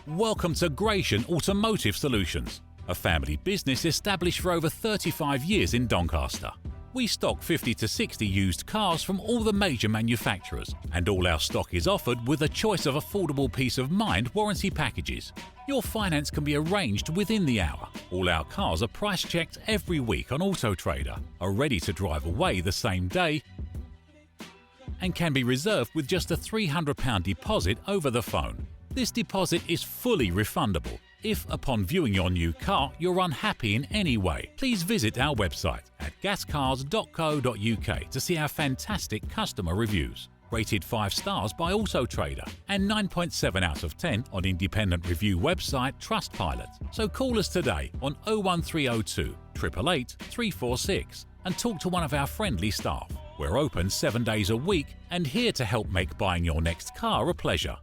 Welcome to Gratian Automotive Solutions, a family business established for over 35 years in Doncaster. We stock 50 to 60 used cars from all the major manufacturers, and all our stock is offered with a choice of affordable peace of mind warranty packages. Your finance can be arranged within the hour. All our cars are price checked every week on Auto Trader, are ready to drive away the same day, and can be reserved with just a £300 deposit over the phone. This deposit is fully refundable. If, upon viewing your new car, you're unhappy in any way, please visit our website at gascars.co.uk to see our fantastic customer reviews. Rated 5 stars by Auto Trader and 9.7 out of 10 on independent review website Trustpilot. So call us today on 01302 888 346 and talk to one of our friendly staff. We're open 7 days a week and here to help make buying your next car a pleasure.